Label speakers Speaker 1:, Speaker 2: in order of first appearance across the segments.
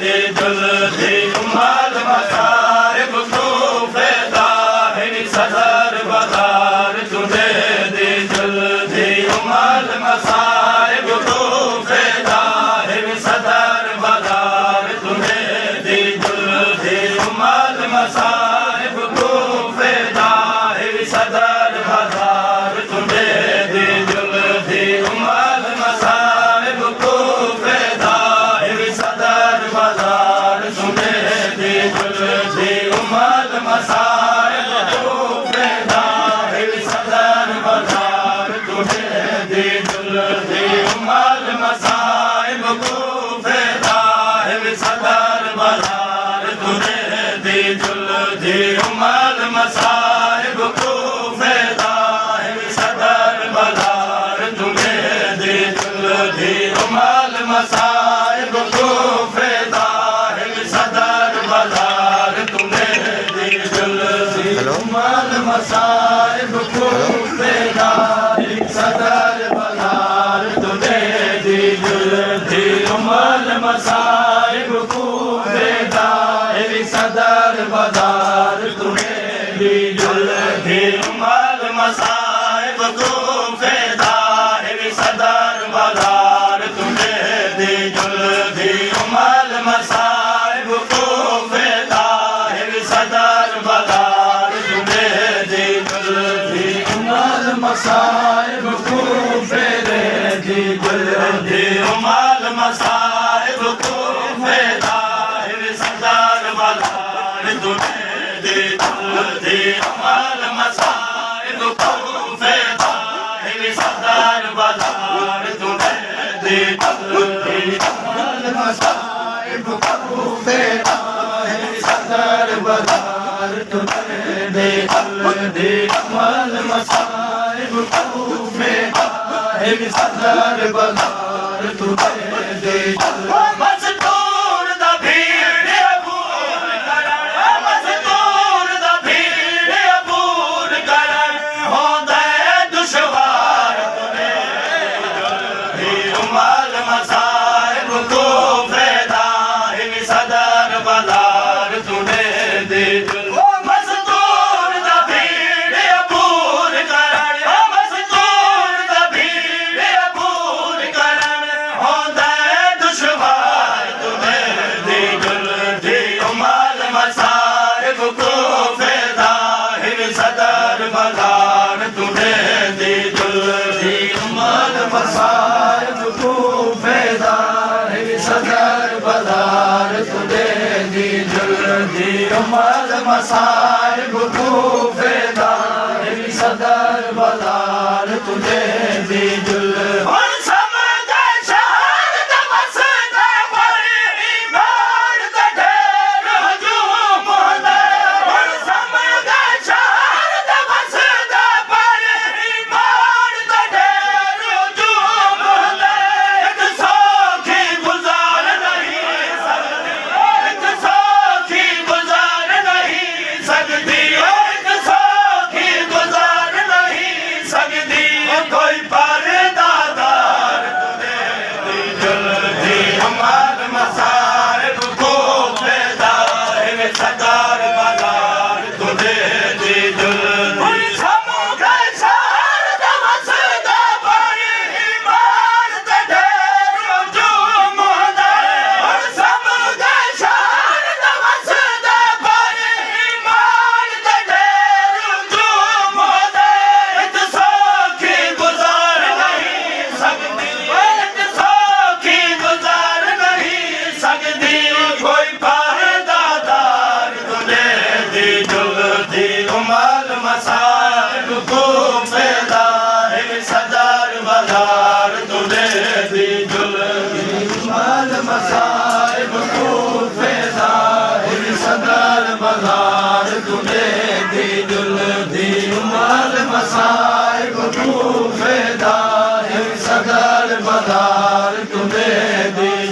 Speaker 1: दी जुल्दी उमल मसारिब को फैदा है सदर बाजार तुझे दी जुल्दी उमल मसारिब को फैदा है सदर बाजार तुझे दी जुल्दी उमल मसारिब को फैदा है सदर बाजार तुझे दी जुल्दी उमल मसारिब को फैदा है सदर बाजार तुझे दी जुल्दी उमल मसारिब को फैदा है सदर बाजार तुझे दी जुल्दी उमल मसारिब को फैदा है सदर बाजार तुझे दी जुल्दी उमल मसारिब को फैदा है सदर बाजार तुझे दी जुल्दी उमल मसारिब को फैदा है सदर बाजार तुझे दी जुल्दी उमल मसारिब को फैदा है सदर बाजार तुझे दी जुल्दी उमल मसारिब को फैदा है सदर बाजार तुझे दी जुल्दी उमल मसारिब को फैदा है सदर बाजार तुझे दी जुल्दी उमल मसारिब को फैदा है सदर बाजार तुझे दी जुल्दी उमल मसारिब को फैदा दी जुल्दी उमल मसारिब को फैदा है सदर बाजार तुझे दी जुल्दी उमल मसारिब को फैदा है सदर बाजार तुझे दी जुल्दी उमल मसारिब को फैदा है सदर बाजार तुझे दी जुल्दी उमल मसारिब को फैदा है सदर बाजार तुझे दी मज़दूर दा भीड़ अबूर करन मज़दूर दा भीड़ अबूर करन होंदा दुश्वार तुझे जुल्दी उमल मसारिब को फैदा है सदर बाजार तुझे दी मज़दूर दा भीड़ अबूर करन मज़दूर दा भीड़ अबूर करन होंदा दुश्वार तुझे दी जुल्दी उमल मसारिब को फैदा है सदर बाजार तुझे दी जुल्दी उमल मसारिब को फैदा है सदर बाजार तुझे दी जुल्दी उमल मसारिब को फैदा है सदर बाजार तुझे दी जुल्दी मसारिब को फैदा है सदर बाजार तुझे दी जुल्दी उमल मसारिब को फैदा है सदर बाजार तुझे दी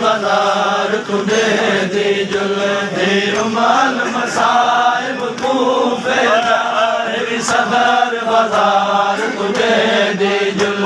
Speaker 1: बाजार तुझे दी जुल दी रुमाल मसाइब कूफे दाहिर सदर बाजार तुझे दी जुल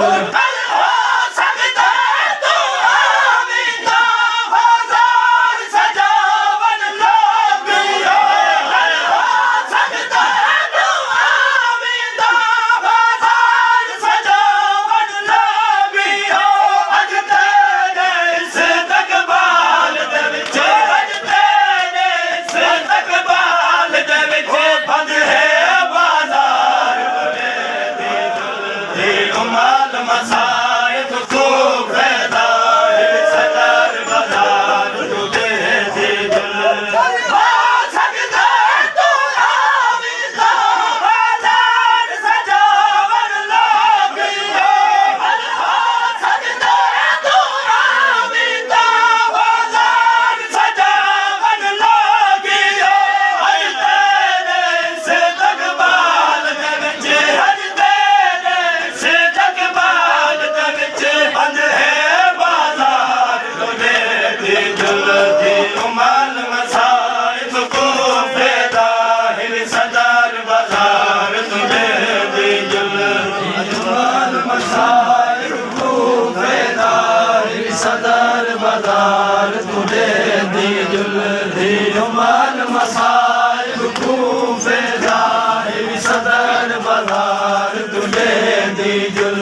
Speaker 1: सदर बाजार तुझे दी जुल दी रुमाल मसाइब कूफे दाहिर सदर बाजार तुझे दी जुल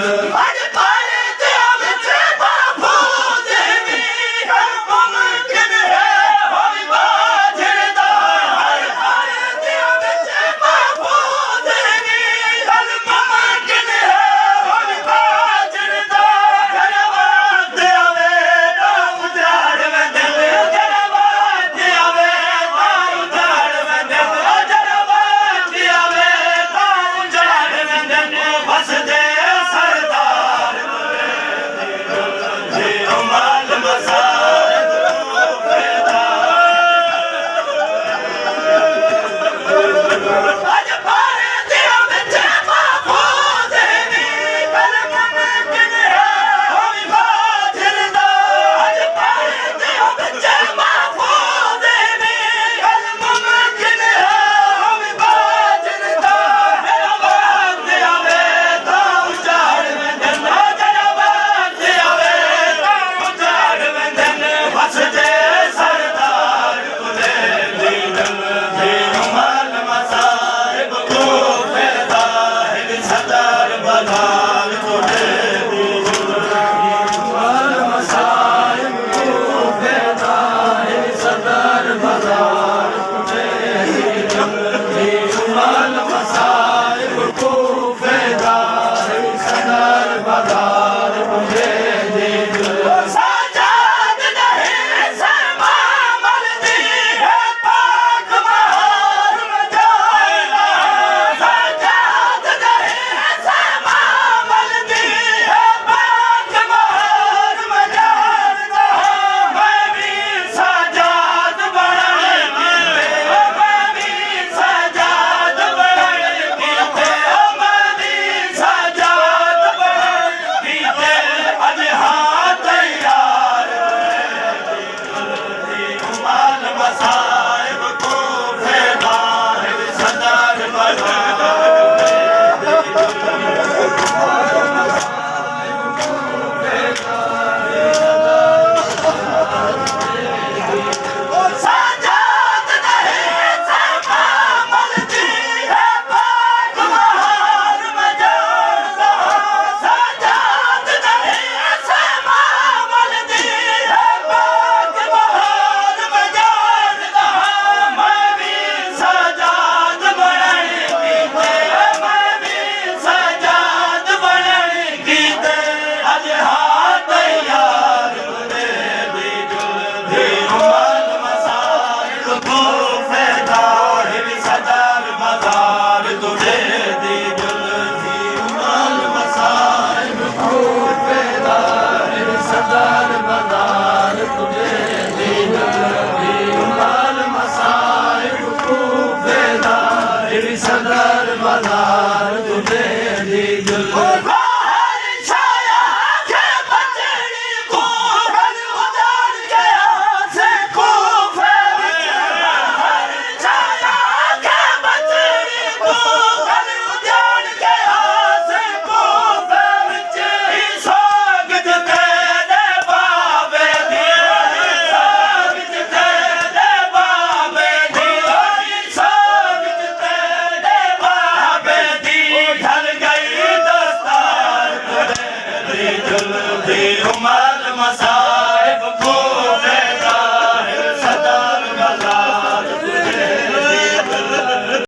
Speaker 1: ਦੀ ਉਮਰ ਮਸਾਇਬ